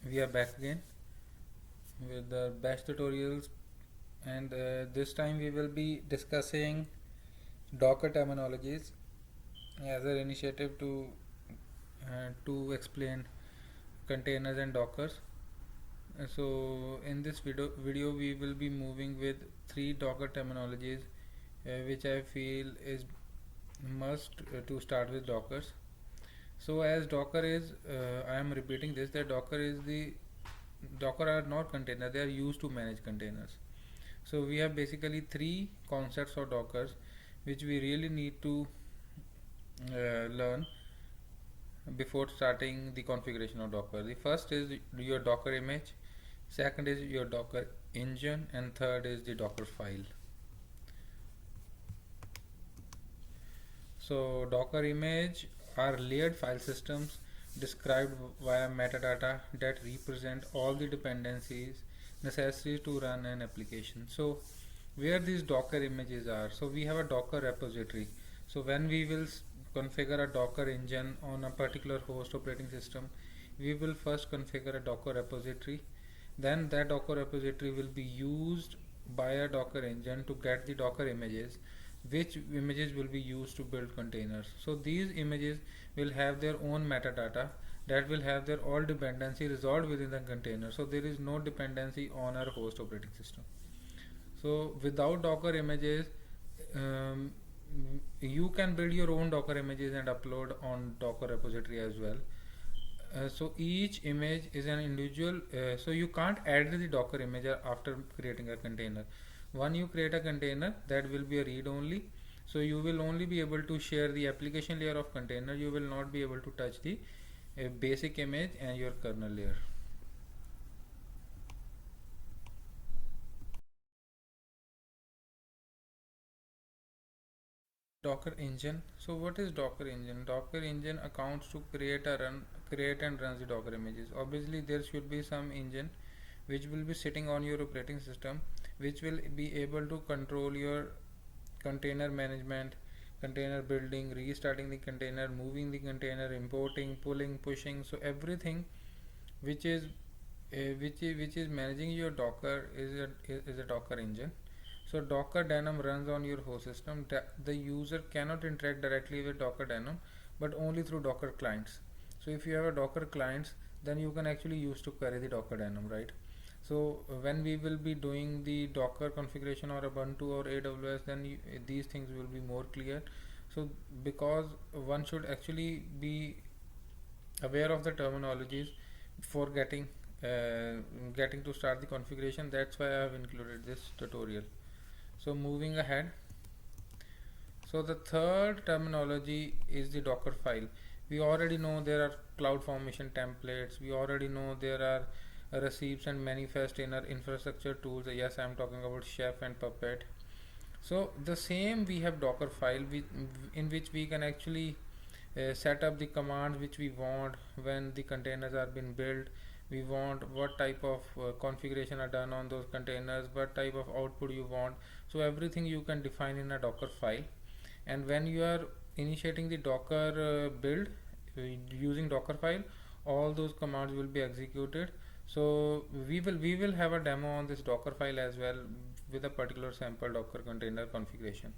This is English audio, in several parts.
We are back again with the bash tutorials, and this time we will be discussing Docker terminologies as an initiative to explain containers and Dockers. So in this video we will be moving with three Docker terminologies, which I feel is must to start with Dockers. So as Docker is, I am repeating this, that Docker are not containers; they are used to manage containers. So we have basically three concepts of Dockers, which we really need to learn before starting the configuration of Docker. The first is your Docker image, second is your Docker engine, and third is the Docker file. So Docker image are layered file systems described via metadata that represent all the dependencies necessary to run an application. So where these Docker images are, so we have a Docker repository. So when we will configure a Docker engine on a particular host operating system, we will first configure a Docker repository. Then that Docker repository will be used by a Docker engine to get the Docker images, which images will be used to build containers. So these images will have their own metadata that will have their all dependency resolved within the container. So there is no dependency on our host operating system. So without Docker images, um, you can build your own Docker images and upload on Docker repository as well. So each image is an individual, so you can't add the Docker image after creating a container. When you create a container, that will be a read only, so you will only be able to share the application layer of container. You will not be able to touch the basic image and your kernel layer. Docker engine. So what is Docker engine? Docker engine accounts to create and run the Docker images. Obviously there should be some engine which will be sitting on your operating system, which will be able to control your container management, container building, restarting the container, moving the container, importing, pulling, pushing. So everything which is which is managing your Docker is a Docker engine. So Docker Dynam runs on your host system. The user cannot interact directly with Docker Dynam, but only through Docker clients. So if you have a Docker clients, then you can actually use to query the Docker Dynam, right? So when we will be doing the Docker configuration or Ubuntu or AWS, then these things will be more clear. So because one should actually be aware of the terminologies for getting to start the configuration, that's why I have included this tutorial. So moving ahead, so the third terminology is the Docker file. We already know there are CloudFormation templates. We already know there are receipts and manifest in our infrastructure tools. Yes, I'm talking about Chef and Puppet. So the same, we have Docker file in which we can actually set up the commands which we want when the containers are being built. We want what type of configuration are done on those containers, what type of output you want. So everything you can define in a Docker file. And when you are initiating the Docker build using Docker file, all those commands will be executed. So we will have a demo on this Docker file as well with a particular sample Docker container configuration.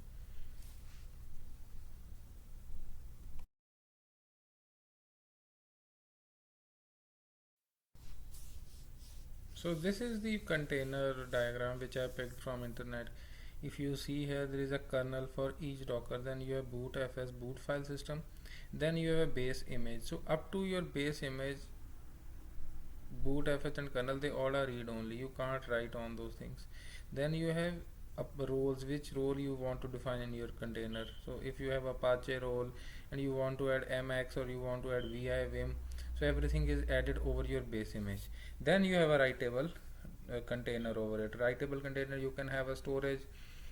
So this is the container diagram which I picked from internet. If you see here, there is a kernel for each Docker, then you have bootfs boot file system, then you have a base image. So up to your base image, bootfs and kernel, they all are read only, you can't write on those things. Then you have roles, which role you want to define in your container. So if you have Apache role and you want to add mx or you want to add vi vim, so everything is added over your base image. Then you have a writable container over it. Writable container, you can have a storage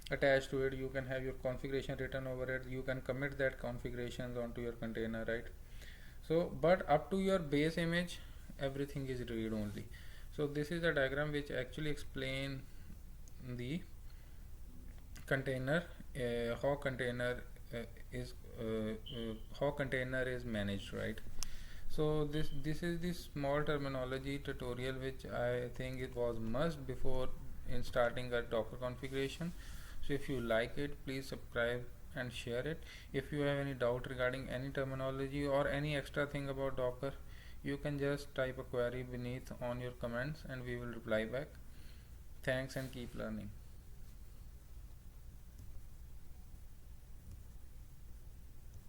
attached to it, you can have your configuration written over it, you can commit that configurations onto your container, right? So but up to your base image, everything is read only. So this is a diagram which actually explain the container, how container is managed, right? So this is the small terminology tutorial which I think it was must before in starting a Docker configuration. So if you like it, please subscribe and share it. If you have any doubt regarding any terminology or any extra thing about Docker, you can just type a query beneath on your comments and we will reply back. Thanks and keep learning.